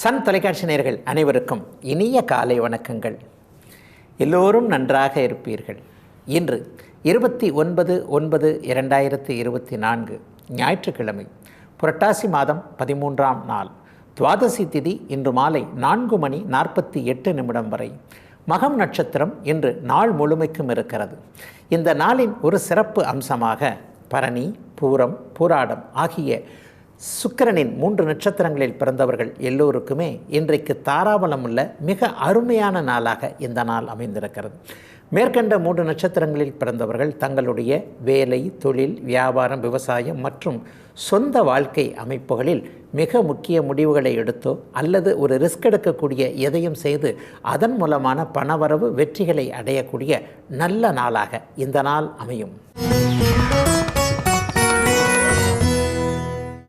Sun தொலைக்காட்சி நேயர்கள் அனைவருக்கும் இனிய காலை வணக்கங்கள். எல்லோரும் நன்றாக இருப்பீர்கள். இன்று 29/9/2024 ஞாயிற்றுக்கிழமை, புரட்டாசி மாதம் 13ஆம் நாள், துவாதசி திதி இன்று மாலை 4:48 வரை. மகம் நட்சத்திரம் இன்று நாள் முழுமைக்கும் இருக்கிறது. இந்த நாளின் ஒரு சிறப்பு அம்சமாக பரணி, பூரம், பூராடம் ஆகிய சுக்கிரனின் 3 நட்சத்திரங்களில் பிறந்தவர்கள் எல்லோருக்குமே இன்றைக்கு தாராபலம் உள்ள மிக அருமையான நாளாக இந்த நாள் அமைந்திருக்கிறது. மேற்கண்ட 3 நட்சத்திரங்களில் பிறந்தவர்கள் தங்களுடைய வேலை, தொழில், வியாபாரம், விவசாயம் மற்றும் சொந்த வாழ்க்கை அமைப்புகளில் மிக முக்கிய முடிவுகளை எடுத்தோ அல்லது ஒரு ரிஸ்க் எடுக்கக்கூடிய எதையும் செய்து அதன் மூலமான பணவரவு, வெற்றிகளை அடையக்கூடிய நல்ல நாளாக இந்த நாள் அமையும்.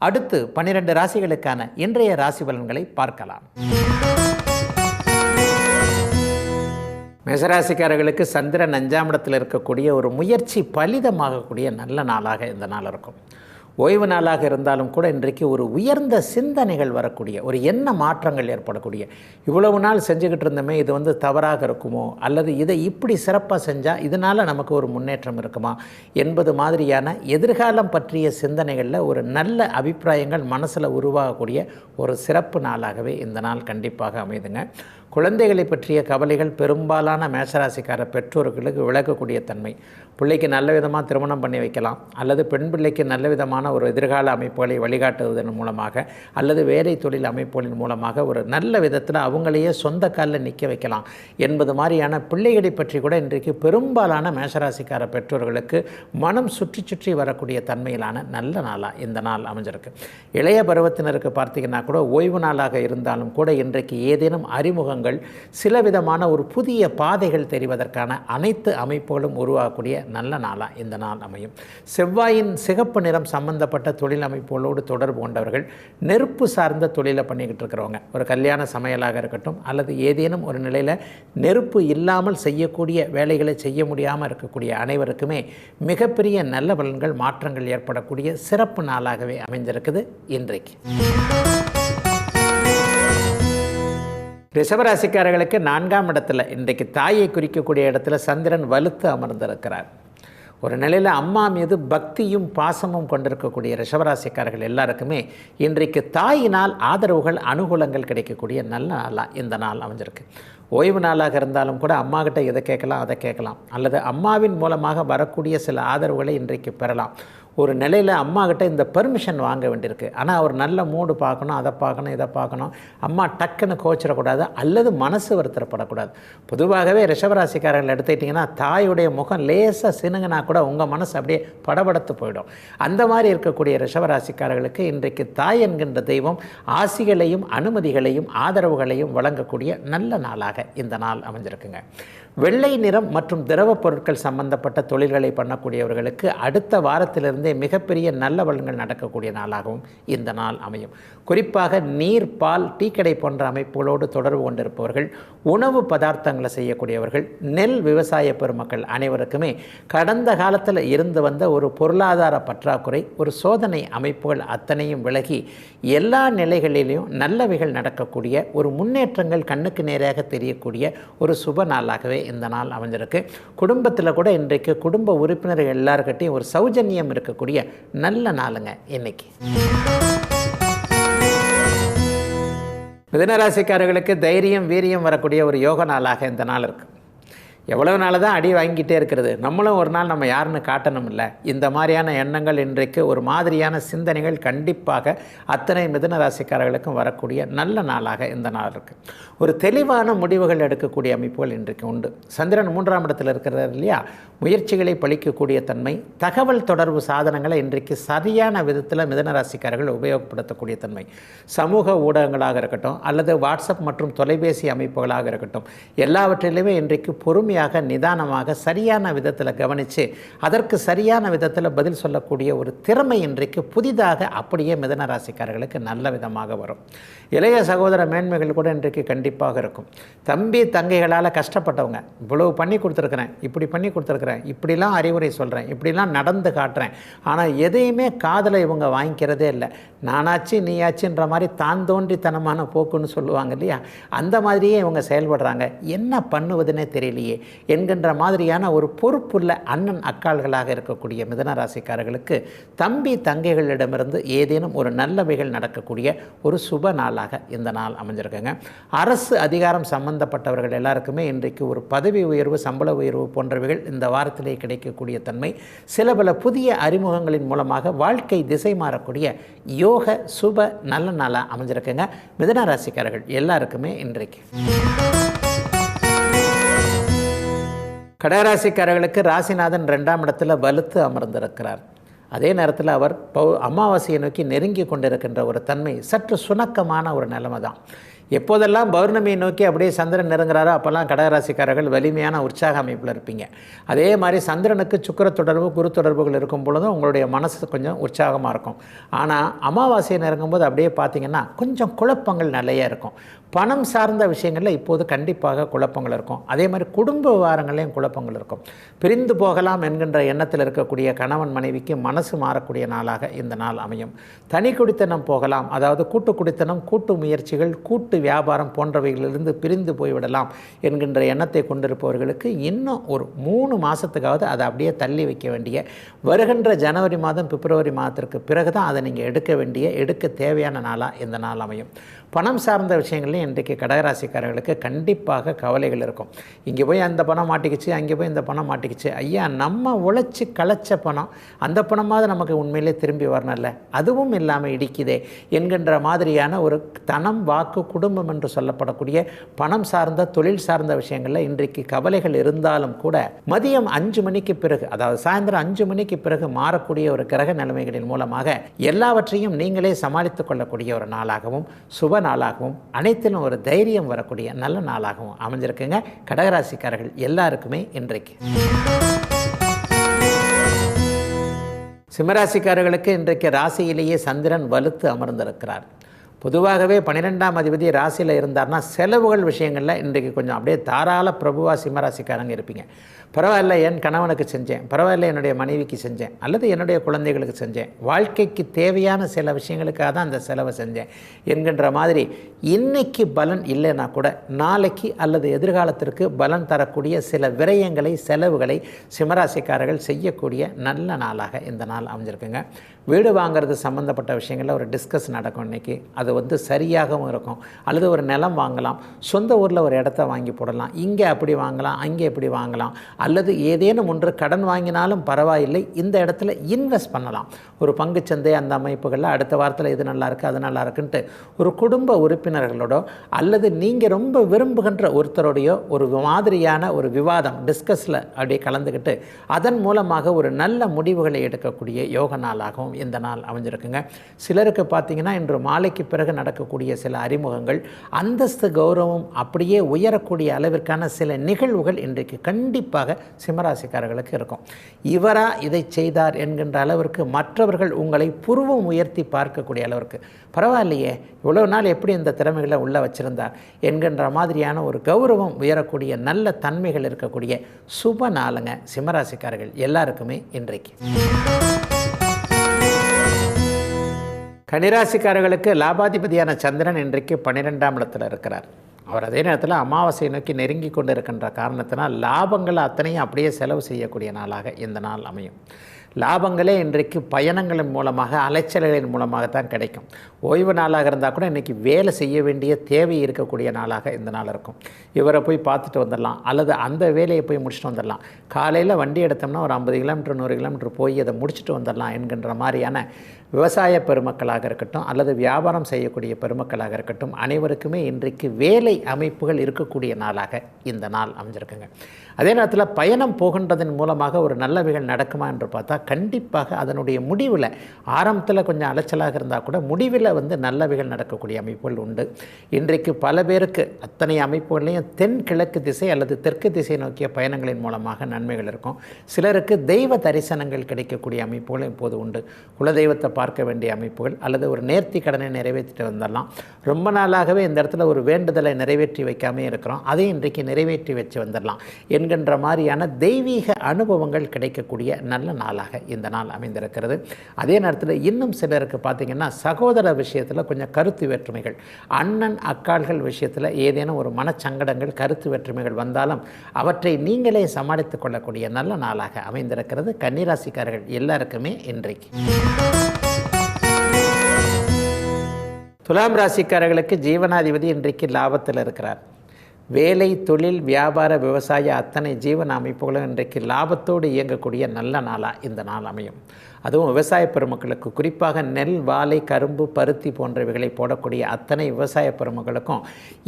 அடுத்து 12 ராசிகளுக்கான இன்றைய ராசி பலன்களை பார்க்கலாம். மேசராசிக்காரர்களுக்கு சந்திரன் 5ஆம் இடத்தில் இருக்கக்கூடிய ஒரு முயற்சி பலிதமாகக்கூடிய நல்ல நாளாக இந்த நாள் இருக்கும். ஓய்வு நாளாக இருந்தாலும் கூட இன்றைக்கு ஒரு உயர்ந்த சிந்தனைகள் வரக்கூடிய, ஒரு எண்ண மாற்றங்கள் ஏற்படக்கூடிய, இவ்வளவு நாள் செஞ்சுக்கிட்டு இருந்தோமே இது தவறாக இருக்குமோ, அல்லது இதை இப்படி சிறப்பாக செஞ்சால் இதனால் நமக்கு ஒரு முன்னேற்றம் இருக்குமா என்பது மாதிரியான எதிர்காலம் பற்றிய சிந்தனைகளில் ஒரு நல்ல அபிப்பிராயங்கள் மனசில் உருவாகக்கூடிய ஒரு சிறப்பு நாளாகவே இந்த நாள் கண்டிப்பாக அமைதுங்க. குழந்தைகளை பற்றிய கவலைகள் பெரும்பாலான மேசராசிக்கார பெற்றோர்களுக்கு விளக்கக்கூடிய தன்மை. பிள்ளைக்கு நல்ல விதமாக திருமணம் பண்ணி வைக்கலாம், அல்லது பெண் பிள்ளைக்கு நல்ல விதமான ஒரு எதிர்கால அமைப்புகளை வழிகாட்டுவதன் மூலமாக, அல்லது வேலை தொழில் அமைப்புகளின் மூலமாக ஒரு நல்ல விதத்தில் அவங்களையே சொந்த காலில் நிற்க வைக்கலாம் என்பது மாதிரியான பிள்ளைகளை பற்றி கூட இன்றைக்கு பெரும்பாலான மேசராசிக்கார பெற்றோர்களுக்கு மனம் சுற்றி சுற்றி வரக்கூடிய தன்மையிலான நல்ல நாளாக இந்த நாள் அமைஞ்சிருக்கு. இளைய பருவத்தினருக்கு பார்த்திங்கன்னா கூட ஓய்வு நாளாக இருந்தாலும் கூட இன்றைக்கு ஏதேனும் அறிமுகங்கள், சில விதமான ஒரு புதிய பாதைகள் தெரிவதற்கான அனைத்து அமைப்புகளும் உருவாகக்கூடிய நல்ல நாளாக இந்த நாள் அமையும். செவ்வாயின் சிகப்பு நிறம் சம்பந்தப்பட்ட தொழில் அமைப்புகளோடு தொடர்பு கொண்டவர்கள், நெருப்பு சார்ந்த தொழிலை பண்ணிக்கிட்டு இருக்கிறவங்க, ஒரு கல்யாண சமையலாக இருக்கட்டும் அல்லது ஏதேனும் ஒரு நிலையில் நெருப்பு இல்லாமல் செய்யக்கூடிய வேலைகளை செய்ய முடியாமல் இருக்கக்கூடிய அனைவருக்குமே மிகப்பெரிய நல்ல பலன்கள், மாற்றங்கள் ஏற்படக்கூடிய சிறப்பு நாளாகவே அமைந்திருக்குது இன்றைக்கு. ரிஷபராசிக்காரர்களுக்கு 4ஆம் இடத்துல இன்றைக்கு தாயை குறிக்கக்கூடிய இடத்துல சந்திரன் வலுத்து அமர்ந்திருக்கிறார். ஒரு நிலையில் அம்மா மீது பக்தியும் பாசமும் கொண்டிருக்கக்கூடிய ரிஷபராசிக்காரர்கள் எல்லாருக்குமே இன்றைக்கு தாயினால் ஆதரவுகள், அனுகூலங்கள் கிடைக்கக்கூடிய நல்ல நாளாக இந்த நாள் அமைஞ்சிருக்கு. ஓய்வு நாளாக இருந்தாலும் கூட அம்மாக்கிட்ட இதை கேட்கலாம், அதை கேட்கலாம், அல்லது அம்மாவின் மூலமாக வரக்கூடிய சில ஆதரவுகளை இன்றைக்கு பெறலாம். ஒரு நிலையில் அம்மாக்கிட்ட இந்த பெர்மிஷன் வாங்க வேண்டியிருக்கு. ஆனால் அவர் நல்ல மூடு பார்க்கணும், அதை பார்க்கணும், இதை பார்க்கணும், அம்மா டக்குன்னு கோச்சிடக்கூடாது அல்லது மனசு வருத்தப்படக்கூடாது. பொதுவாகவே ரிஷபராசிக்காரர்கள் எடுத்துக்கிட்டிங்கன்னா தாயுடைய முகம் லேசாக சினுங்கினா கூட உங்கள் மனசு அப்படியே படபடத்து போயிடும். அந்த மாதிரி இருக்கக்கூடிய ரிஷபராசிக்காரர்களுக்கு இன்றைக்கு தாய் என்கின்ற தெய்வம் ஆசிகளையும் அனுமதிகளையும் ஆதரவுகளையும் வழங்கக்கூடிய நல்ல நாளாக இந்த நாள் அமைஞ்சிருக்குங்க. வெள்ளை நிறம் மற்றும் திரவ பொருட்கள் சம்பந்தப்பட்ட தொழில்களை பண்ணக்கூடியவர்களுக்கு அடுத்த வாரத்திலிருந்தே மிகப்பெரிய நல்ல பலன்கள் நடக்கக்கூடிய நாளாகவும் இந்த நாள் அமையும். குறிப்பாக நீர், பால், டீ கடை போன்ற அமைப்புகளோடு தொடர்பு கொண்டிருப்பவர்கள், உணவு பதார்த்தங்களை செய்யக்கூடியவர்கள், நெல் விவசாய பெருமக்கள் அனைவருக்குமே கடந்த காலத்தில் இருந்து வந்த ஒரு பொருளாதார பற்றாக்குறை, ஒரு சோதனை அமைப்புகள் அத்தனையும் விலகி எல்லா நிலைகளிலும் நல்லவைகள் நடக்கக்கூடிய ஒரு முன்னேற்றங்கள் கண்ணுக்கு நேராக தெரியக்கூடிய ஒரு சுப நாளாகவே இந்த நாள் அமைஞ்சிருக்கு. குடும்பத்தில் கூட இன்றைக்கு குடும்ப உறுப்பினர்கள் எல்லாருக்கிட்டையும் ஒரு சௌஜன்யம் இருக்கக்கூடிய நல்ல நாளுங்க இன்னைக்கு. மிதுனராசிக்காரர்களுக்கு தைரியம், வீரியம் வரக்கூடிய ஒரு யோக நாளாக இந்த நாள் இருக்குது. எவ்வளவு நாள் தான் அடி வாங்கிட்டே இருக்கிறது, நம்மளும் ஒரு நாள் நம்ம யாருன்னு காட்டணும் இல்லை, இந்த மாதிரியான எண்ணங்கள் இன்றைக்கு ஒரு மாதிரியான சிந்தனைகள் கண்டிப்பாக அத்தனை மிதுன ராசிக்காரர்களுக்கும் வரக்கூடிய நல்ல நாளாக இந்த நாள் இருக்குது. ஒரு தெளிவான முடிவுகள் எடுக்கக்கூடிய அமைப்புகள் இன்றைக்கு உண்டு. சந்திரன் 3ஆம் இடத்தில் இருக்கிறது இல்லையா, முயற்சிகளை பழிக்கக்கூடிய தன்மை, தகவல் தொடர்பு சாதனங்களை இன்றைக்கு சரியான விதத்தில் மிதுன ராசிக்காரர்கள் உபயோகப்படுத்தக்கூடிய தன்மை, சமூக ஊடகங்களாக இருக்கட்டும் அல்லது வாட்ஸ்அப் மற்றும் தொலைபேசி அமைப்புகளாக இருக்கட்டும், எல்லாவற்றிலுமே இன்றைக்கு பொறுமை பொறுமையாக நிதானமாக சரியான விதத்தில் கவனித்து அதற்கு சரியான விதத்தில் பதில் சொல்லக்கூடிய ஒரு திறமை இன்றைக்கு புதிதாக அப்படியே மிதுன ராசிக்காரர்களுக்கு நல்ல விதமாக வரும். இளைய சகோதர மேன்மைகள் கூட இன்றைக்கு கண்டிப்பாக இருக்கும். தம்பி தங்கைகளால் கஷ்டப்பட்டவங்க, இவ்வளவு பண்ணி கொடுத்துருக்குறேன், இப்படி பண்ணி கொடுத்துருக்குறேன், இப்படிலாம் அறிவுரை சொல்கிறேன், இப்படிலாம் நடந்து காட்டுறேன், ஆனால் எதையுமே காதில் இவங்க வாங்கிக்கிறதே இல்லை. நானாச்சு நீயாச்சுன்ற மாதிரி தான் தோன்றித்தனமான போக்குன்னு சொல்லுவாங்க இல்லையா, அந்த மாதிரியே இவங்க செயல்படுறாங்க. என்ன பண்ணுவதுன்னே தெரியலையே என்கின்ற மாதிரியான ஒரு பொறுப்புள்ள அண்ணன் அக்காள்களாக இருக்கக்கூடிய மிதுன ராசிக்காரர்களுக்கு தம்பி தங்கைகளிடமிருந்து ஏதேனும் ஒரு நல்லவைகள் நடக்கக்கூடிய ஒரு சுப நாளாக இந்த நாள் அமைஞ்சிருக்குங்க. அரசு அதிகாரம் சம்பந்தப்பட்டவர்கள் எல்லாருக்குமே இன்றைக்கு ஒரு பதவி உயர்வு, சம்பள உயர்வு போன்றவைகள் இந்த வாரத்திலே கிடைக்கக்கூடிய தன்மை, சில பல புதிய அறிமுகங்களின் மூலமாக வாழ்க்கை திசை மாறக்கூடிய யோக சுப நல்ல நாளாக அமைஞ்சிருக்குங்க மிதுன ராசிக்காரர்கள் எல்லாருக்குமே இன்றைக்கு. கடகராசிக்காரர்களுக்கு ராசிநாதன் 2ஆம் இடத்துல வலுத்து அமர்ந்திருக்கிறார். அதே நேரத்தில் அவர் அமாவாசையை நோக்கி நெருங்கி கொண்டிருக்கின்ற ஒரு தன்மை சற்று சுணக்கமான ஒரு நிலைமை தான். எப்போதெல்லாம் பௌர்ணமியை நோக்கி அப்படியே சந்திரன் நெருங்குறாரோ அப்போல்லாம் கடகராசிக்காரர்கள் வலிமையான உற்சாக அமைப்பில் இருப்பீங்க. அதே மாதிரி சந்திரனுக்கு சுக்கிர தொடர்பு, குரு தொடர்புகள் இருக்கும் பொழுதும் உங்களுடைய மனசு கொஞ்சம் உற்சாகமாக இருக்கும். ஆனால் அமாவாசையை நெருங்கும்போது அப்படியே பார்த்திங்கன்னா கொஞ்சம் குழப்பங்கள் நிறைய இருக்கும். பணம் சார்ந்த விஷயங்களில் இப்போது கண்டிப்பாக குழப்பங்கள் இருக்கும். அதே மாதிரி குடும்ப விவகாரங்களையும் குழப்பங்கள் இருக்கும். பிரிந்து போகலாம் என்கின்ற எண்ணத்தில் இருக்கக்கூடிய கணவன் மனைவிக்கு மனசு மாறக்கூடிய நாளாக இந்த நாள் அமையும். தனி குடித்தனம் போகலாம், அதாவது கூட்டு குடித்தனம், கூட்டு முயற்சிகள், கூட்டு வியாபாரம் போன்றவைகளிலிருந்து பிரிந்து போய்விடலாம் என்கின்ற எண்ணத்தை கொண்டிருப்பவர்களுக்கு இன்னும் ஒரு 3 மாதத்துக்காவது அதை அப்படியே தள்ளி வைக்க வேண்டிய, வருகின்ற ஜனவரி மாதம் பிப்ரவரி மாதத்திற்கு பிறகு தான் அதை நீங்கள் எடுக்க தேவையான நாளாக இந்த நாள் அமையும். பணம் சார்ந்த விஷயங்கள்லையும் இன்றைக்கு கடகராசிக்காரர்களுக்கு கண்டிப்பாக கவலைகள் இருக்கும். இங்கே போய் அந்த பணம் மாட்டிக்கிச்சு, அங்கே போய் இந்த பணம் மாட்டிக்கிச்சு, ஐயா நம்ம உழைச்சி களைச்ச பணம், அந்த பணமாவது நமக்கு உண்மையிலே திரும்பி வரணும்ல, அதுவும் இல்லாமல் இடிக்குதே என்கின்ற மாதிரியான ஒரு தனம், வாக்கு, குடும்பம் என்று சொல்லப்படக்கூடிய பணம் சார்ந்த தொழில் சார்ந்த விஷயங்களில் இன்றைக்கு கவலைகள் இருந்தாலும் கூட மதியம் 5 மணிக்கு பிறகு, அதாவது சாயந்தரம் 5 மணிக்கு பிறகு மாறக்கூடிய ஒரு கிரக நிலைமைகளின் மூலமாக எல்லாவற்றையும் நீங்களே சமாளித்துக் கொள்ளக்கூடிய ஒரு நாளாகவும் சுப நாளாகவும் அனைத்திலும் ஒரு தைரியம் வரக்கூடிய நல்ல நாளாகவும் அமைஞ்சிருக்குங்க கடகராசிக்காரர்கள் எல்லாருக்குமே இன்றைக்கு. சிம்மராசிக்காரர்களுக்கு இன்றைக்கு ராசியிலேயே சந்திரன் வலுத்து அமர்ந்திருக்கிறார். பொதுவாகவே 12ஆம் அதிபதி ராசியில் இருந்தார்னா செலவுகள் விஷயங்களில் இன்றைக்கு கொஞ்சம் அப்படியே தாராள பிரபுவாக சிம்மராசிக்காரங்க இருப்பீங்க. பரவாயில்ல, என் கணவனுக்கு செஞ்சேன், பரவாயில்ல என்னுடைய மனைவிக்கு செஞ்சேன், அல்லது என்னுடைய குழந்தைகளுக்கு செஞ்சேன், வாழ்க்கைக்கு தேவையான சில விஷயங்களுக்காக தான் அந்த செலவை செஞ்சேன் என்கின்ற மாதிரி இன்னைக்கு பலன் இல்லைன்னா கூட நாளைக்கு அல்லது எதிர்காலத்திற்கு பலன் தரக்கூடிய சில விரயங்களை, செலவுகளை சிம்மராசிக்காரர்கள் செய்யக்கூடிய நல்ல நாளாக இந்த நாள் அமைஞ்சிருக்குங்க. வீடு வாங்கிறது சம்மந்தப்பட்ட விஷயங்களில் ஒரு டிஸ்கஸ் நடக்கும். இன்றைக்கி அது சரியாகவும் இருக்கும். அல்லது ஒரு நிலம் வாங்கலாம், சொந்த ஊரில் ஒரு இடத்த வாங்கி போடலாம், இங்கே அப்படி வாங்கலாம், அங்கே எப்படி வாங்கலாம், அல்லது ஏதேனும் ஒன்று கடன் வாங்கினாலும் பரவாயில்லை, இந்த இடத்துல இன்வெஸ்ட் பண்ணலாம். ஒரு பங்குச்சந்தை அந்த அமைப்புகளில் அடுத்த வாரத்தில் இது நல்லா இருக்குது, அது நல்லா இருக்குன்ட்டு ஒரு குடும்ப உறுப்பினர்களோட அல்லது நீங்கள் ரொம்ப விரும்புகின்ற ஒருத்தரோடையோ ஒரு மாதிரியான ஒரு விவாதம், டிஸ்கஸில் அப்படியே கலந்துக்கிட்டு அதன் மூலமாக ஒரு நல்ல முடிவுகளை எடுக்கக்கூடிய யோக நாளாகவும் இந்த நாள் அமைஞ்சிருக்குங்க. சிலருக்கு பார்த்திங்கன்னா இன்று மாலைக்கு பிறகு நடக்கக்கூடிய சில அறிமுகங்கள், அந்தஸ்து, கௌரவம் அப்படியே உயரக்கூடிய அளவிற்கான சில நிகழ்வுகள் இன்றைக்கு கண்டிப்பாக சிம்மராசிக்காரர்களுக்கு இருக்கும். இவரா இதை செய்தார் என்கின்ற அளவிற்கு மற்றவர்கள் உங்களை புருவம் உயர்த்தி பார்க்கக்கூடிய அளவிற்கு, பரவாயில்லையே இவ்வளோ நாள் எப்படி இந்த திறமைகளை உள்ளே வச்சுருந்தார் என்கின்ற மாதிரியான ஒரு கௌரவம் உயரக்கூடிய நல்ல தன்மைகள் இருக்கக்கூடிய சுப நாளுங்க சிம்மராசிக்காரர்கள் எல்லாருக்குமே இன்றைக்கு. கன்னிராசிக்காரர்களுக்கு லாபாதிபதியான சந்திரன் இன்றைக்கு 12ஆம் இடத்தில் இருக்கிறார். அவர் அதே நேரத்தில் அமாவாசையை நோக்கி நெருங்கி கொண்டு இருக்கின்ற காரணத்தினால் லாபங்கள் அத்தனையும் அப்படியே செலவு செய்யக்கூடிய நாளாக இந்த நாள் அமையும். லாபங்களே இன்றைக்கு பயணங்களின் மூலமாக, அலைச்சல்களின் மூலமாகத்தான் கிடைக்கும். ஓய்வு நாளாக இருந்தால் கூட இன்றைக்கி வேலை செய்ய வேண்டிய தேவை இருக்கக்கூடிய நாளாக இந்த நாள் இருக்கும். இவரை போய் பார்த்துட்டு வந்துடலாம், அல்லது அந்த வேலையை போய் முடிச்சுட்டு வந்துடலாம். காலையில் வண்டி எடுத்தோம்னா ஒரு 50 கிலோமீட்டர் 100 கிலோமீட்டர் போய் அதை முடிச்சுட்டு வந்துடலாம் என்கின்ற மாதிரியான விவசாய பெருமக்களாக இருக்கட்டும் அல்லது வியாபாரம் செய்யக்கூடிய பெருமக்களாக இருக்கட்டும், அனைவருக்குமே இன்றைக்கு வேலை அமைப்புகள் இருக்கக்கூடிய நாளாக இந்த நாள் அமைஞ்சிருக்குங்க. அதே நேரத்தில் பயணம் போகின்றதன் மூலமாக ஒரு நல்லவைகள் நடக்குமா என்று பார்த்தா கண்டிப்பாக அதனுடைய முடிவில், ஆரம்பத்தில் கொஞ்சம் அலைச்சலாக இருந்தால் கூட முடிவில் நல்லவைகள் நடக்கக்கூடிய அமைப்புகள் உண்டு. இன்றைக்கு பல பேருக்கு அத்தனை அமைப்புகளையும் தென்கிழக்கு திசை அல்லது தெற்கு திசை நோக்கிய பயணங்களின் மூலமாக நன்மைகள் இருக்கும். சிலருக்கு தெய்வ தரிசனங்கள் கிடைக்கக்கூடிய அமைப்புகள் இப்போது உண்டு. குலதெய்வத்தை பார்க்க வேண்டிய அமைப்புகள் அல்லது ஒரு நேர்த்தி கடனை நிறைவேற்றிட்டு வந்துடலாம். ரொம்ப நாளாகவே இந்த இடத்துல ஒரு வேண்டுதலை நிறைவேற்றி வைக்காமே இருக்கிறோம், அதை இன்றைக்கு நிறைவேற்றி வச்சு வந்துடலாம் என்கின்ற மாதிரியான தெய்வீக அனுபவங்கள் கிடைக்கக்கூடிய நல்ல நாளாக இந்த நாள் அமைந்திருக்கிறது. அதே நேரத்தில் இன்னும் சிலருக்கு பார்த்திங்கன்னா சகோதர விஷயத்தில் கொஞ்சம் கருத்து வேற்றுமைகள், அண்ணன் அக்காள்கள் விஷயத்தில் ஏதேனும் ஒரு மனச்சங்கடங்கள் கருத்து வேற்றுமைகள் வந்தாலும் அவற்றை நீங்களே சமாளித்து கொள்ளக்கூடிய நல்ல நாளாக அமைந்திருக்கிறது கன்னிராசிக்காரர்கள் எல்லாருக்குமே இன்றைக்கு. துலாம் ராசிக்காரர்களுக்கு ஜீவனாதிபதி இன்றைக்கு லாபத்தில் இருக்கிறார். வேலை, தொழில், வியாபார, விவசாய அத்தனை ஜீவன அமைப்புகளும் இன்றைக்கு லாபத்தோடு இயங்கக்கூடிய நல்ல நாளாக இந்த நாள் அமையும். அதுவும் விவசாய பெருமக்களுக்கு, குறிப்பாக நெல், வாழை, கரும்பு, பருத்தி போன்றவைகளை போடக்கூடிய அத்தனை விவசாய பெருமக்களுக்கும்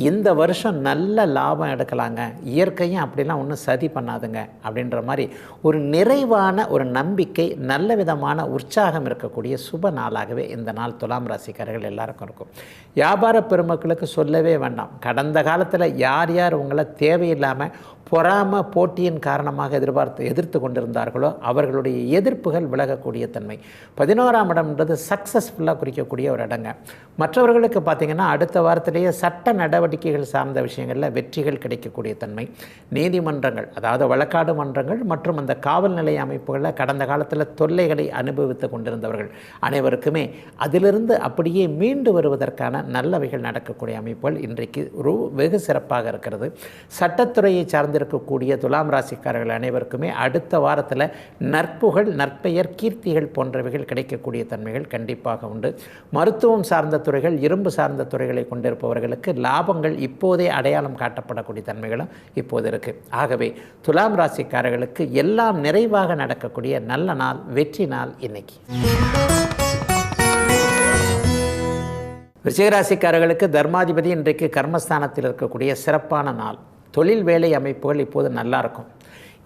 இந்த வருஷம் நல்ல லாபம் எடுக்கலாங்க, இயற்கையும் அப்படிலாம் ஒன்றும் சதி பண்ணாதுங்க அப்படின்ற மாதிரி ஒரு நிறைவான ஒரு நம்பிக்கை, நல்ல விதமான உற்சாகம் இருக்கக்கூடிய சுப நாளாகவே இந்த நாள் துலாம் ராசிக்காரர்கள் எல்லாருக்கும் இருக்கும். வியாபார பெருமக்களுக்கு சொல்லவே வேண்டாம். கடந்த காலத்தில் யார் யார் உங்களை தேவையில்லாமல் பொறாம போட்டியின் காரணமாக எதிர்த்து கொண்டிருந்தார்களோ அவர்களுடைய எதிர்ப்புகள் விலகக்கூடிய தன்மை. 11ஆம் இடம்ன்றது சக்ஸஸ்ஃபுல்லாக குறிக்கக்கூடிய ஒரு இடங்க. மற்றவர்களுக்கு பார்த்திங்கன்னா அடுத்த வாரத்திலேயே சட்ட நடவடிக்கைகள் சார்ந்த விஷயங்களில் வெற்றிகள் கிடைக்கக்கூடிய தன்மை. நீதிமன்றங்கள், அதாவது வழக்காடு மன்றங்கள் மற்றும் அந்த காவல் நிலைய அமைப்புகளில் கடந்த காலத்தில் தொல்லைகளை அனுபவித்து கொண்டிருந்தவர்கள் அனைவருக்குமே அதிலிருந்து அப்படியே மீண்டு வருவதற்கான நல்லவைகள் நடக்கக்கூடிய அமைப்புகள் இன்றைக்கு வெகு சிறப்பாக இருக்கிறது. சட்டத்துறையை சார்ந்திருக்கக்கூடிய துலாம் ராசிக்காரர்கள் அனைவருக்குமே அடுத்த வாரத்தில் நற்புகழ், நற்பெயர், கீர்த்திகள் போன்றவைகள் கிடைக்கக்கூடிய தன்மைகள் கண்டிப்பாக உண்டு. மருத்துவம் சார்ந்த துறைகள், இரும்பு சார்ந்த துறைகளை கொண்டிருப்பவர்களுக்கு லாபங்கள் இப்போதே அடையாளம் காட்டப்படக்கூடிய தன்மைகளும் இப்போது இருக்குது. ஆகவே துலாம் ராசிக்காரர்களுக்கு எல்லாம் நிறைவாக நடக்கக்கூடிய நல்ல நாள், வெற்றி நாள் இன்னைக்கு. ரிஷிகராசிக்காரர்களுக்கு தர்மாதிபதி இன்றைக்கு கர்மஸ்தானத்தில் இருக்கக்கூடிய சிறப்பான நாள். தொழில் வேலை அமைப்புகள் இப்போது நல்லாயிருக்கும்.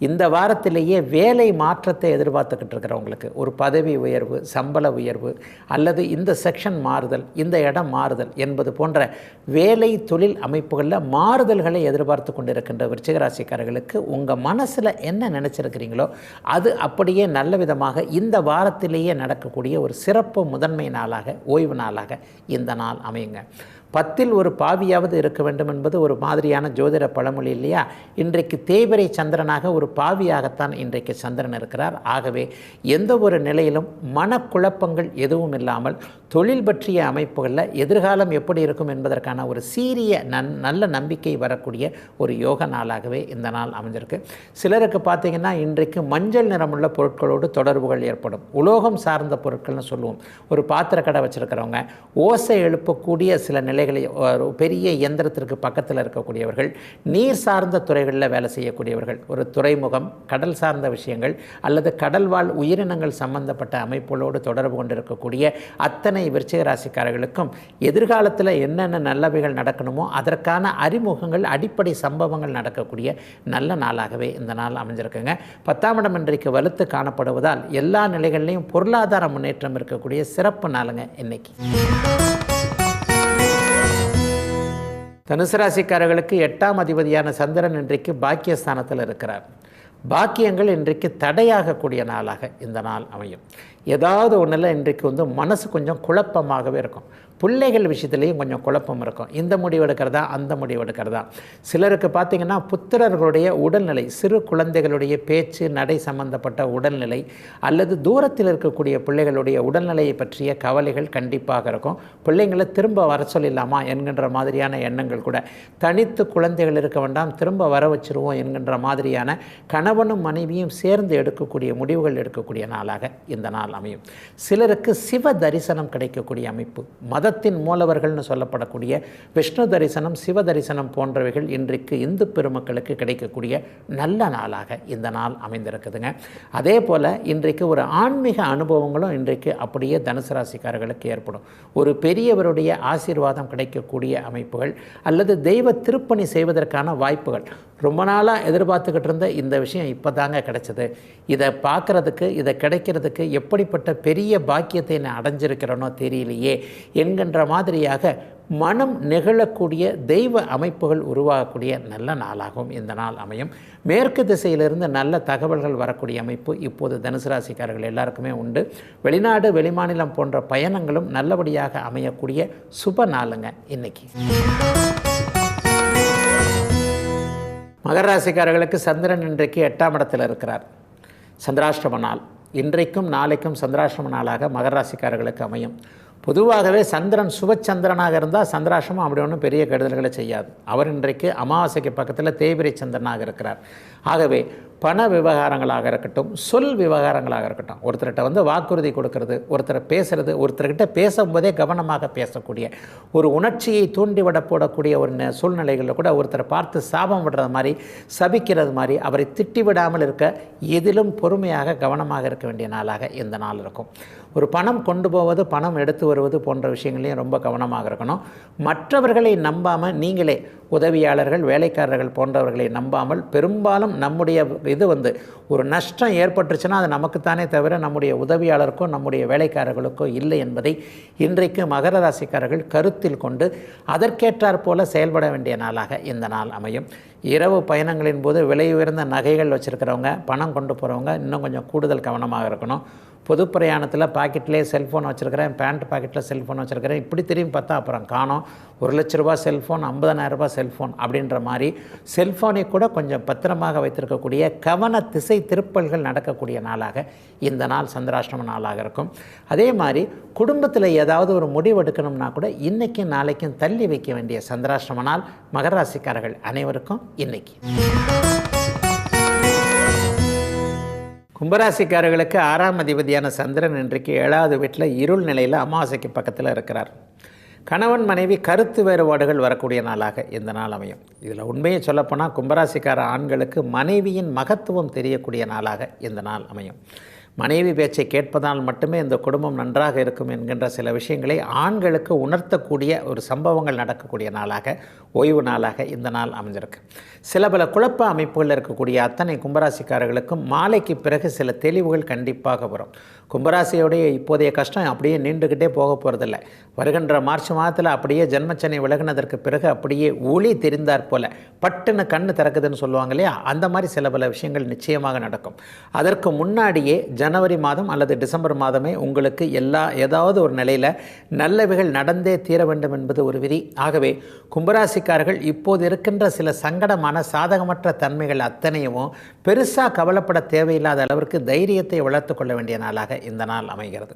இந்த வாரத்திலேயே வேலை மாற்றத்தை எதிர்பார்த்துக்கிட்டு இருக்கிறவங்களுக்கு ஒரு பதவி உயர்வு, சம்பள உயர்வு அல்லது இந்த செக்ஷன் மாறுதல், இந்த இடம் மாறுதல் என்பது போன்ற வேலை தொழில் அமைப்புகளில் மாறுதல்களை எதிர்பார்த்து கொண்டிருக்கின்ற விருச்சிகராசிக்காரர்களுக்கு உங்கள் மனசில் என்ன நினச்சிருக்கிறீங்களோ அது அப்படியே நல்ல விதமாக இந்த வாரத்திலேயே நடக்கக்கூடிய ஒரு சிறப்பு முதன்மை நாளாக, ஓய்வு நாளாக இந்த நாள் அமையுங்க. 10ல் ஒரு பாவியாவது இருக்க வேண்டும் என்பது ஒரு மாதிரியான ஜோதிட பழமொழி இல்லையா? இன்றைக்கு தேய்பிறை சந்திரனாக ஒரு பாவியாகத்தான் இன்றைக்கு சந்திரன் இருக்கிறார். ஆகவே எந்த ஒரு நிலையிலும் மனக்குழப்பங்கள் எதுவும் இல்லாமல் தொழில் பற்றிய அமைப்புகளில் எதிர்காலம் எப்படி இருக்கும் என்பதற்கான ஒரு சீரிய நல்ல நம்பிக்கை வரக்கூடிய ஒரு யோக நாளாகவே இந்த நாள் அமைஞ்சிருக்கு. சிலருக்கு பார்த்திங்கன்னா இன்றைக்கு மஞ்சள் நிறமுள்ள பொருட்களோடு தொடர்புகள் ஏற்படும். உலோகம் சார்ந்த பொருட்கள்னு சொல்லுவோம். ஒரு பாத்திர கடை வச்சுருக்கிறவங்க, ஓசை எழுப்பக்கூடிய சில நிலைகளை, பெரிய இயந்திரத்திற்கு பக்கத்தில் இருக்கக்கூடியவர்கள், நீர் சார்ந்த துறைகளில் வேலை செய்யக்கூடியவர்கள், ஒரு துறைமுகம், கடல் சார்ந்த விஷயங்கள் அல்லது கடல்வாழ் உயிரினங்கள் சம்பந்தப்பட்ட அமைப்புகளோடு தொடர்பு கொண்டிருக்கக்கூடிய அத்தனை விருச்சிக ராசிக்காரர்களுக்கும் எதிர்காலத்தில் என்னென்ன நல்லவைகள் நடக்கணுமோ அதற்கான அறிமுகங்கள், அடிப்படை சம்பவங்கள் நடக்கக்கூடிய நல்ல நாளாகவே இந்த நாள் அமைஞ்சிருக்குங்க. 10ஆம் இடம் இன்றைக்கு வலுத்து காணப்படுவதால் எல்லா நிலைகளிலையும் பொருளாதார முன்னேற்றம் இருக்கக்கூடிய சிறப்பு நாளுங்க இன்னைக்கு. தனுசு ராசிக்காரர்களுக்கு 8ஆம் அதிபதியான சந்திரன் இன்றைக்கு பாக்கியஸ்தானத்தில் இருக்கிறார். பாக்கியங்கள் இன்றைக்கு தடையாகக்கூடிய நாளாக இந்த நாள் அமையும். ஏதாவது ஒன்றில் இன்றைக்கு மனசு கொஞ்சம் குழப்பமாகவே இருக்கும். பிள்ளைகள் விஷயத்துலேயும் கொஞ்சம் குழப்பம் இருக்கும். இந்த முடிவு எடுக்கிறதா, அந்த முடிவு எடுக்கிறதா. சிலருக்கு பார்த்திங்கன்னா புத்திரர்களுடைய உடல்நிலை, சிறு குழந்தைகளுடைய பேச்சு, நடை சம்பந்தப்பட்ட உடல்நிலை அல்லது தூரத்தில் இருக்கக்கூடிய பிள்ளைகளுடைய உடல்நிலையை பற்றிய கவலைகள் கண்டிப்பாக இருக்கும். பிள்ளைங்களை திரும்ப வர சொல்லிடலாமா என்கின்ற மாதிரியான எண்ணங்கள் கூட. தனித்து குழந்தைகள் இருக்க வேண்டாம், திரும்ப வர வச்சிருவோம் என்கின்ற மாதிரியான கணவனும் மனைவியும் சேர்ந்து எடுக்கக்கூடிய முடிவுகள் எடுக்கக்கூடிய நாளாக இந்த நாள் அமையும். சிலருக்கு சிவ தரிசனம் கிடைக்கக்கூடிய அமைப்பு, மத மதத்தின் மூலவர்கள்னு சொல்லப்படக்கூடிய விஷ்ணு தரிசனம், சிவ தரிசனம் போன்றவைகள் இன்றைக்கு இந்து பெருமக்களுக்கு கிடைக்கக்கூடிய நல்ல நாளாக இந்த நாள் அமைந்திருக்குதுங்க. அதே போல் இன்றைக்கு ஒரு ஆன்மீக அனுபவங்களும் இன்றைக்கு அப்படியே தனுசு ராசிக்காரர்களுக்கு ஏற்படும். ஒரு பெரியவருடைய ஆசீர்வாதம் கிடைக்கக்கூடிய அமைப்புகள் அல்லது தெய்வ திருப்பணி செய்வதற்கான வாய்ப்புகள், ரொம்ப நாளாக எதிர்பார்த்துக்கிட்டு இருந்த இந்த விஷயம் இப்போ தாங்க கிடைச்சது, இதை பார்க்குறதுக்கு, இதை கிடைக்கிறதுக்கு எப்படிப்பட்ட பெரிய பாக்கியத்தை நான் அடைஞ்சிருக்கிறேனோ தெரியலையே என்கின்ற மாதிரியாக மனம் நெகிழக்கூடிய தெய்வ அமைப்புகள் உருவாகக்கூடிய நல்ல நாளாகவும் இந்த நாள் அமையும். மேற்கு திசையிலிருந்து நல்ல தகவல்கள் வரக்கூடிய அமைப்பு இப்போது தனுசு ராசிக்காரர்கள் எல்லாருக்குமே உண்டு. வெளிநாடு, வெளிமாநிலம் போன்ற பயணங்களும் நல்லபடியாக அமையக்கூடிய சுப நாளுங்க இன்னைக்கு. மகர ராசிக்காரர்களுக்கு சந்திரன் இன்றைக்கு 8ஆம் இடத்தில் இருக்கிறார். சந்திராஷ்டம நாள். இன்றைக்கும் நாளைக்கும் சந்திராஷ்டம நாளாக மகர ராசிக்காரர்களுக்கு அமையும். பொதுவாகவே சந்திரன் சுபச்சந்திரனாக இருந்தால் சந்திராஷ்டமம் அப்படி ஒன்றும் பெரிய கெடுதல்களை செய்யாது. அவர் இன்றைக்கு அமாவாசைக்கு பக்கத்தில் தேய்பிரை சந்திரனாக இருக்கிறார். ஆகவே பண விவகாரங்களாக இருக்கட்டும், சொல் விவகாரங்களாக இருக்கட்டும், ஒருத்தர்கிட்ட வாக்குறுதி கொடுக்கறது, ஒருத்தரை பேசுகிறது, ஒருத்தர்கிட்ட பேசும்போதே கவனமாக பேசக்கூடிய, ஒரு உணர்ச்சியை தூண்டிவிட போடக்கூடிய ஒரு சூழ்நிலைகளில் கூட ஒருத்தரை பார்த்து சாபம் விடுறது மாதிரி, சபிக்கிறது மாதிரி, அவரை திட்டிவிடாமல் இருக்க எதிலும் பொறுமையாக கவனமாக இருக்க வேண்டிய நாளாக இந்த நாள் இருக்கும். ஒரு பணம் கொண்டு போவது, பணம் எடுத்து வருவது போன்ற விஷயங்களையும் ரொம்ப கவனமாக இருக்கணும். மற்றவர்களை நம்பாமல் நீங்களே, உதவியாளர்கள், வேலைக்காரர்கள் போன்றவர்களை நம்பாமல், பெரும்பாலும் நம்முடைய இது ஒரு நஷ்டம் ஏற்பட்டுருச்சுன்னா அது நமக்குத்தானே தவிர நம்முடைய உதவியாளருக்கோ நம்முடைய வேலைக்காரர்களுக்கோ இல்லை என்பதை இன்றைக்கு மகர ராசிக்காரர்கள் கருத்தில் கொண்டு அதற்கேற்றாற் போல செயல்பட வேண்டிய நாளாக இந்த நாள் அமையும். இரவு பயணங்களின் போது விலை உயர்ந்த நகைகள் வச்சுருக்கிறவங்க, பணம் கொண்டு போகிறவங்க இன்னும் கொஞ்சம் கூடுதல் கவனமாக இருக்கணும். பொது பிரயாணத்தில் பாக்கெட்லேயே செல்ஃபோன் வச்சுருக்கிறேன், பேண்ட் பாக்கெட்டில் செல்ஃபோன் வச்சுருக்கிறேன், இப்படி திரும்பி பார்த்தா அப்புறம் காணோம், 1 லட்ச ரூபா செல்ஃபோன், 50,000 ரூபாய் செல்ஃபோன் அப்படின்ற மாதிரி செல்ஃபோனை கூட கொஞ்சம் பத்திரமாக வைத்திருக்கக்கூடிய கவன திசை திருப்பல்கள் நடக்கக்கூடிய நாளாக இந்த நாள் சந்திராஷ்டம நாளாக இருக்கும். அதே மாதிரி குடும்பத்தில் ஏதாவது ஒரு முடிவு எடுக்கணும்னா கூட இன்றைக்கும் நாளைக்கும் தள்ளி வைக்க வேண்டிய சந்திராஷ்டம நாள் மகர ராசிக்காரர்கள் அனைவருக்கும் இன்னைக்கு. கும்பராசிக்காரர்களுக்கு 6ஆம் அதிபதியான சந்திரன் இன்றைக்கு 7வது வீட்டில் இருள் நிலையில் அமாவாசைக்கு பக்கத்தில் இருக்கிறார். கணவன் மனைவி கருத்து வேறுபாடுகள் வரக்கூடிய நாளாக இந்த நாள் அமையும். இதில் உண்மையை சொல்லப்போனால் கும்பராசிக்கார ஆண்களுக்கு மனைவியின் மகத்துவம் தெரியக்கூடிய நாளாக இந்த நாள் அமையும். மனைவி பேச்சை கேட்பதால் மட்டுமே இந்த குடும்பம் நன்றாக இருக்கும் என்கின்ற சில விஷயங்களை ஆண்களுக்கு உணர்த்தக்கூடிய ஒரு சம்பவங்கள் நடக்கக்கூடிய நாளாக, ஓய்வு நாளாக இந்த நாள் அமைஞ்சிருக்கு. சில பல குழப்ப அமைப்புகள் இருக்கக்கூடிய அத்தனை கும்பராசிக்காரர்களுக்கும் மாலைக்கு பிறகு சில தெளிவுகள் கண்டிப்பாக வரும். கும்பராசியோடைய இப்போதைய கஷ்டம் அப்படியே நீண்டுக்கிட்டே போக போகிறதில்ல. வருகின்ற மார்ச் மாதத்தில் அப்படியே ஜென்மச்சனை விலகினதற்கு பிறகு அப்படியே ஒளி தெரிந்தாற் போல பட்டுன்னு கண்ணு திறக்குதுன்னு சொல்லுவாங்க இல்லையா, அந்த மாதிரி சில பல விஷயங்கள் நிச்சயமாக நடக்கும். அதற்கு முன்னாடியே ஜனவரி மாதம் அல்லது டிசம்பர் மாதமே உங்களுக்கு ஏதாவது ஒரு நிலையில் நல்லவைகள் நடந்தே தீர வேண்டும் என்பது ஒரு விதி. ஆகவே கும்பராசிக்காரர்கள் இப்போது இருக்கின்ற சில சங்கடமான சாதகமற்ற தன்மைகள் அத்தனையும் பெருசாக கவலைப்பட தேவையில்லாத அளவிற்கு தைரியத்தை வளர்த்து கொள்ள வேண்டிய நாளாக இந்த நாள் அமைகிறது.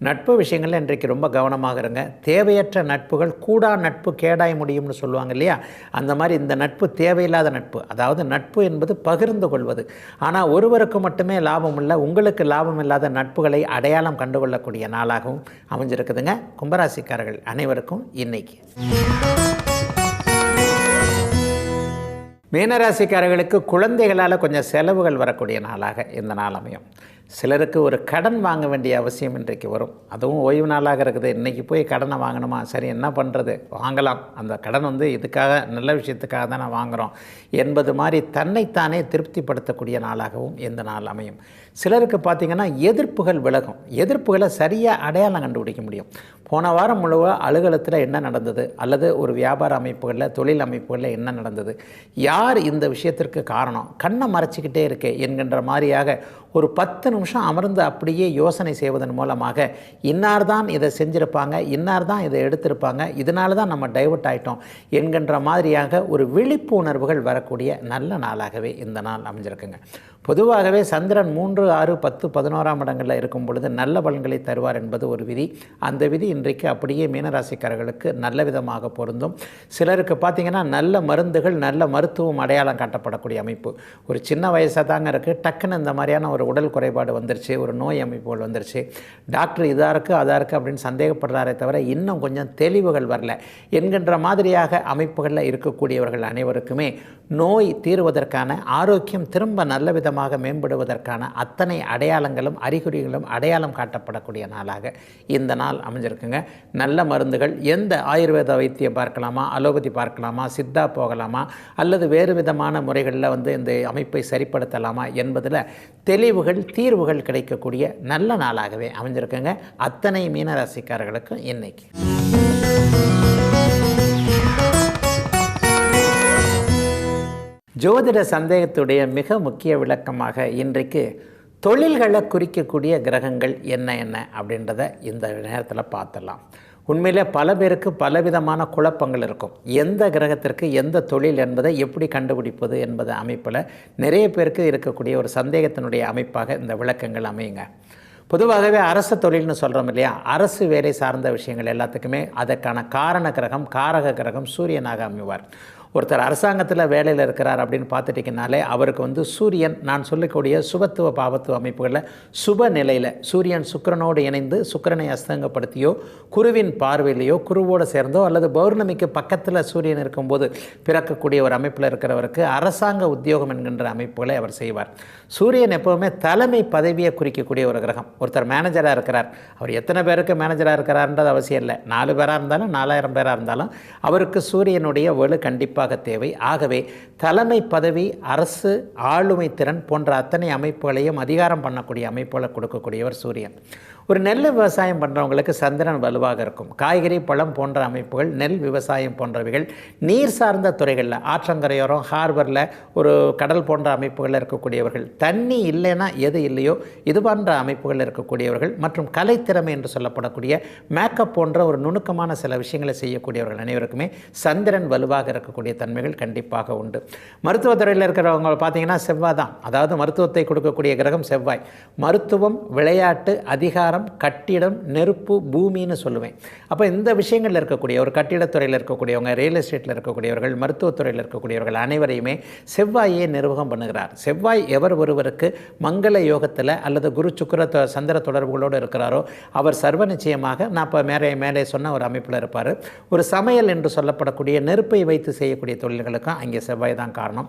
நட்பு விஷயங்களில் இன்றைக்கு ரொம்ப கவனமாக இருங்க. தேவையற்ற நட்புகள் கூடா நட்பு கேடாய் முடியும்னு சொல்லுவாங்க இல்லையா, அந்த மாதிரி இந்த நட்பு தேவையில்லாத நட்பு. அதாவது நட்பு என்பது பகிர்ந்து கொள்வது. ஆனால் ஒருவருக்கு மட்டுமே லாபம் இல்லை, உங்களுக்கு லாபம் இல்லாத நட்புகளை அடையாளம் கண்டுகொள்ளக்கூடிய நாளாகவும் அமைஞ்சிருக்குதுங்க கும்பராசிக்காரர்கள் அனைவருக்கும் இன்னைக்கு. மீனராசிக்காரர்களுக்கு குழந்தைகளால் கொஞ்சம் செலவுகள் வரக்கூடிய நாளாக இந்த நாள் அமையும். சிலருக்கு ஒரு கடன் வாங்க வேண்டிய அவசியம் இன்றைக்கு வரும். அதுவும் ஓய்வு நாளாக இருக்குது. இன்றைக்கி போய் கடனை வாங்கணுமா, சரி என்ன பண்ணுறது, வாங்கலாம், அந்த கடன் இதுக்காக நல்ல விஷயத்துக்காக தானே வாங்குகிறோம் என்பது மாதிரி தன்னைத்தானே திருப்திப்படுத்தக்கூடிய நாளாகவும் இந்த நாள் அமையும். சிலருக்கு பார்த்திங்கன்னா எதிர்ப்புகள் விலகும். எதிர்ப்புகளை சரியாக அடையாளம் கண்டுபிடிக்க முடியும். போன வாரம் முழுவதும் அலுவலகத்தில் என்ன நடந்தது, அல்லது ஒரு வியாபார அமைப்புகளில், தொழில் அமைப்புகளில் என்ன நடந்தது, யார் இந்த விஷயத்திற்கு காரணம், கண்ணை மறைச்சிக்கிட்டே இருக்கே என்கின்ற மாதிரியாக ஒரு 10 நிமிஷம் அமர்ந்து அப்படியே யோசனை செய்வதன் மூலமாக இன்னார் தான் இதை செஞ்சுருப்பாங்க, இன்னார் தான் இதை எடுத்திருப்பாங்க, இதனால தான் நம்ம டைவர்ட் ஆகிட்டோம் என்கின்ற மாதிரியாக ஒரு விழிப்புணர்வுகள் வரக்கூடிய நல்ல நாளாகவே இந்த நாள் அமைஞ்சிருக்குங்க. பொதுவாகவே சந்திரன் 3, 6, 10, 11ஆம் இடங்களில் இருக்கும் பொழுது நல்ல பலன்களை தருவார் என்பது ஒரு விதி. அந்த விதி இன்றைக்கு அப்படியே மீனராசிக்காரர்களுக்கு நல்ல விதமாக பொருந்தும். சிலருக்கு பார்த்திங்கன்னா நல்ல மருந்துகள், நல்ல மருத்துவம் அடையாளம் காட்டப்படக்கூடிய அமைப்பு. ஒரு சின்ன வயசாக தாங்க இருக்குது, டக்குன்னு இந்த மாதிரியான ஒரு உடல் குறைபாடு வந்துருச்சு, ஒரு நோய் அமைப்புகள் வந்துருச்சு, டாக்டர் இதாக இருக்குது அதாக இருக்குது அப்படின்னு சந்தேகப்படுறாரே தவிர இன்னும் கொஞ்சம் தெளிவுகள் வரல என்கின்ற மாதிரியாக அமைப்புகளில் இருக்கக்கூடியவர்கள் அனைவருக்குமே நோய் தீர்வதற்கான, ஆரோக்கியம் திரும்ப நல்ல விதமாக மேம்படுவதற்கான அத்தனை அடையாளங்களும் அறிகுறிகளும் அடையாளம் காட்டப்படக்கூடிய நாளாக இந்த நாள் அமைஞ்சிருக்குங்க. நல்ல மருந்துகள், எந்த ஆயுர்வேத வைத்தியம் பார்க்கலாமா, அலோபதி பார்க்கலாமா, சித்தா போகலாமா, அல்லது வேறு விதமான முறைகளில் இந்த அமைப்பை சரிப்படுத்தலாமா என்பதில் தெளிவுகள், தீர்வுகள் கிடைக்கக்கூடிய நல்ல நாளாகவே அமைஞ்சிருக்குங்க அத்தனை மீனராசிக்காரர்களுக்கும் இன்னைக்கு. ஜோதிட சந்தேகத்துடைய மிக முக்கிய விளக்கமாக இன்றைக்கு தொழில்களை குறிக்கக்கூடிய கிரகங்கள் என்ன அப்படின்றத இந்த நேரத்தில் பார்த்துடலாம். உண்மையிலே பல பேருக்கு பலவிதமான குழப்பங்கள் இருக்கும். எந்த கிரகத்திற்கு எந்த தொழில் என்பதை எப்படி கண்டுபிடிப்பது என்பது அமைப்பில் நிறைய பேருக்கு இருக்கக்கூடிய ஒரு சந்தேகத்தினுடைய அமைப்பாக இந்த விளக்கங்கள் அமையுங்க. பொதுவாகவே அரசு தொழில்னு சொல்கிறோம் இல்லையா, அரசு வேலை சார்ந்த விஷயங்கள் எல்லாத்துக்குமே அதற்கான காரண கிரகம், காரக கிரகம் சூரியனாக அமைவார். ஒருத்தர் அரசாங்கத்தில் வேலையில் இருக்கிறார் அப்படின்னு பார்த்துட்டிங்கனாலே அவருக்கு சூரியன், நான் சொல்லக்கூடிய சுபத்துவ பாவத்துவ அமைப்புகளில் சுப நிலையில் சூரியன் சுக்கிரனோடு இணைந்து சுக்கிரனை அஸ்தங்கப்படுத்தியோ, குருவின் பார்வையிலையோ, குருவோடு சேர்ந்தோ, அல்லது பௌர்ணமிக்கு பக்கத்தில் சூரியன் இருக்கும்போது பிறக்கக்கூடிய ஒரு அமைப்பில் இருக்கிறவருக்கு அரசாங்க உத்தியோகம் என்கின்ற அமைப்புகளை அவர் செய்வார். சூரியன் எப்போவுமே தலைமை பதவியை குறிக்கக்கூடிய ஒரு கிரகம். ஒருத்தர் மேனேஜராக இருக்கிறார், அவர் எத்தனை பேருக்கு மேனேஜராக இருக்கிறார்ன்றது அவசியம் இல்லை. 4 பேராக இருந்தாலும் 4000 பேராக இருந்தாலும் அவருக்கு சூரியனுடைய வலு கண்டிப்பாக தேவை. ஆகவே தலைமை பதவி, அரசு, ஆளுமை திறன் போன்ற அத்தனை அமைப்புகளையும் அதிகாரம் பண்ணக்கூடிய அமைப்புகளை கொடுக்கக்கூடியவர் சூரியன். ஒரு நெல் விவசாயம் பண்ணுறவங்களுக்கு சந்திரன் வலுவாக இருக்கும். காய்கறி, பழம் போன்ற அமைப்புகள், நெல் விவசாயம் போன்றவைகள், நீர் சார்ந்த துறைகளில், ஆற்றங்கரையோரம், ஹார்பரில், ஒரு கடல் போன்ற அமைப்புகளில் இருக்கக்கூடியவர்கள், தண்ணி இல்லைன்னா எது இல்லையோ இது போன்ற அமைப்புகளில் இருக்கக்கூடியவர்கள், மற்றும் கலைத்திறமை என்று சொல்லப்படக்கூடிய மேக்கப் போன்ற ஒரு நுணுக்கமான சில விஷயங்களை செய்யக்கூடியவர்கள் அனைவருக்குமே சந்திரன் வலுவாக இருக்கக்கூடிய தன்மைகள் கண்டிப்பாக உண்டு. மருத்துவத்துறையில் இருக்கிறவங்க பார்த்தீங்கன்னா செவ்வாய் தான். அதாவது மருத்துவத்தை கொடுக்கக்கூடிய கிரகம் செவ்வாய். மருத்துவம், விளையாட்டு, அதிகாரம், கட்டிடம், நெருப்பு, பூமின்னு சொல்லுவேன். அப்போ இந்த விஷயங்களில் இருக்கக்கூடிய ஒரு கட்டிடத்துறையில் இருக்கக்கூடியவங்க, ரியல் எஸ்டேட்டில் இருக்கக்கூடியவர்கள், மருத்துவத்துறையில் இருக்கக்கூடியவர்கள் அனைவரையுமே செவ்வாயே நிர்வாகம் பண்ணுகிறார். செவ்வாய் எவர் ஒருவருக்கு மங்கள யோகத்தில் அல்லது குரு சுக்கிர சந்திர தொடர்புகளோடு இருக்கிறாரோ அவர் சர்வ நிச்சயமாக நான் இப்போ மேலே சொன்ன ஒரு அமைப்பில் இருப்பார். ஒரு சமையல் என்று சொல்லப்படக்கூடிய நெருப்பை வைத்து செய்யக்கூடிய தொழில்களுக்கும் அங்கே செவ்வாய் தான் காரணம்.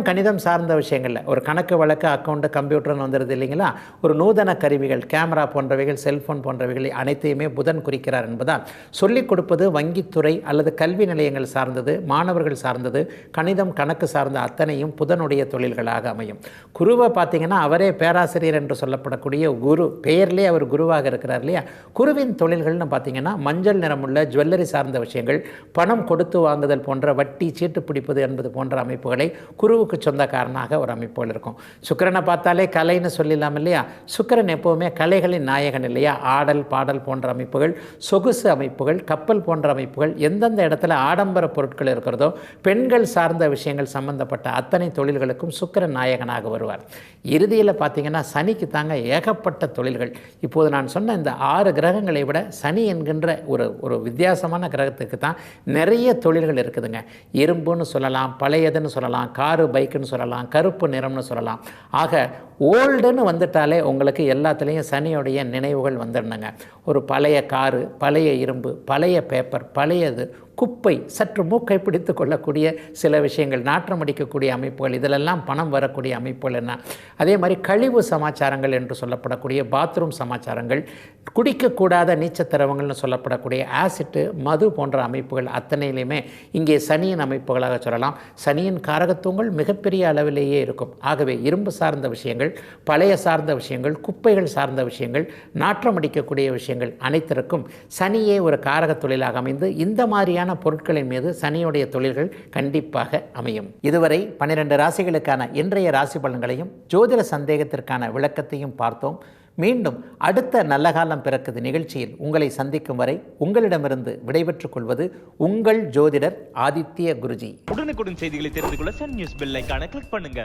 கணிதம் சார்ந்த விஷயங்களில் ஒரு கணக்கு வழக்கு, அக்கௌண்ட்டு, கம்ப்யூட்டர்னு வந்துடுது இல்லைங்களா, ஒரு நூதன கருவிகள், கேமரா போன்றவைகள், செல்ஃபோன் போன்றவைகள் அனைத்தையுமே புதன் குறிக்கிறார் என்பதால் சொல்லிக் கொடுப்பது வங்கித்துறை அல்லது கல்வி நிலையங்கள் சார்ந்தது, மாணவர்கள் சார்ந்தது, கணிதம், கணக்கு சார்ந்த அத்தனையும் புதனுடைய தொழில்களாக அமையும். குருவை பார்த்தீங்கன்னா அவரே பேராசிரியர் என்று சொல்லப்படக்கூடிய குரு, பெயர்லேயே அவர் குருவாக இருக்கிறார் இல்லையா. குருவின் தொழில்கள்னு பார்த்தீங்கன்னா மஞ்சள் நிறமுள்ள ஜுவல்லரி சார்ந்த விஷயங்கள், பணம் கொடுத்து வாங்குதல் போன்ற வட்டி, சீட்டு பிடிப்பது என்பது போன்ற அமைப்புகளை குருவுக்கு சொந்தக்காரனாக ஒரு அமைப்புகள் இருக்கும். சுக்கிரனை பார்த்தாலே கலைன்னு சொல்லிடலாம் இல்லையா. சுக்கிரன் எப்போவுமே கலைகளின் நாயகன் இல்லையா. ஆடல், பாடல் போன்ற அமைப்புகள், சொகுசு அமைப்புகள், கப்பல் போன்ற அமைப்புகள், எந்தெந்த இடத்துல ஆடம்பர பொருட்கள் இருக்கிறதோ பெண்கள் சார்ந்த விஷயங்கள் சம்பந்தப்பட்ட அத்தனை தொழில்களுக்கும் சுக்கிரன் நாயகனாக வருவார். இறுதியில் பார்த்தீங்கன்னா சனிக்கு தாங்க ஏகப்பட்ட தொழில்கள். இப்போது நான் சொன்ன இந்த 6 கிரகங்களை விட சனி என்கின்ற ஒரு வித்தியாசமான கிரகத்துக்கு தான் நிறைய தொழில்கள் இருக்குதுங்க. இரும்புன்னு சொல்லலாம், பழையதுன்னு சொல்லலாம், காரு பைக்குன்னு சொல்லலாம், கருப்பு நிறம்னு சொல்லலாம். ஆக ஓல்டுன்னு வந்துட்டாலே உங்களுக்கு எல்லாத்துலேயும் சனியோடைய நினைவுகள் வந்துடணுங்க. ஒரு பழைய காரு, பழைய இரும்பு, பழைய பேப்பர், பழையது, குப்பை, சற்று மூக்கை பிடித்து கொள்ளக்கூடிய சில விஷயங்கள், நாற்றம் அடிக்கக்கூடிய அமைப்புகள், இதிலெல்லாம் பணம் வரக்கூடிய அமைப்புகள் என்ன. அதே மாதிரி கழிவு சமாச்சாரங்கள் என்று சொல்லப்படக்கூடிய பாத்ரூம் சமாச்சாரங்கள், குடிக்கக்கூடாத நீச்சத்திரவங்கள்னு சொல்லப்படக்கூடிய ஆசிட்டு, மது போன்ற அமைப்புகள் அத்தனையிலையுமே இங்கே சனியின் அமைப்புகளாக சொல்லலாம். சனியின் காரகத்துவங்கள் மிகப்பெரிய அளவிலேயே இருக்கும். ஆகவே இரும்பு சார்ந்த விஷயங்கள், பழைய சார்ந்த விஷயங்கள், குப்பைகள் சார்ந்த விஷயங்கள், நாற்றம் அடிக்கக்கூடிய விஷயங்கள் அனைத்திற்கும் சனியே ஒரு காரக தொழிலாக அமைந்து இந்த மாதிரியான பொருட்களின் மீது சனியுடைய தொழில்கள் கண்டிப்பாக அமையும். இதுவரை 12 ராசிகளுக்கான இன்றைய ராசி பலன்களையும் ஜோதிட சந்தேகத்திற்கான விளக்கத்தையும் பார்த்தோம். மீண்டும் அடுத்த நல்ல காலம் பிறக்குது நிகழ்ச்சியில் உங்களை சந்திக்கும் வரை உங்களிடமிருந்து விடைபெற்றுக் கொள்வது உங்கள் ஜோதிடர் ஆதித்ய குருஜி. உடனுக்குடன் செய்திகளை தெரிந்து கொள்ள சன் நியூஸ் பெல் ஐகானை கிளிக் பண்ணுங்க.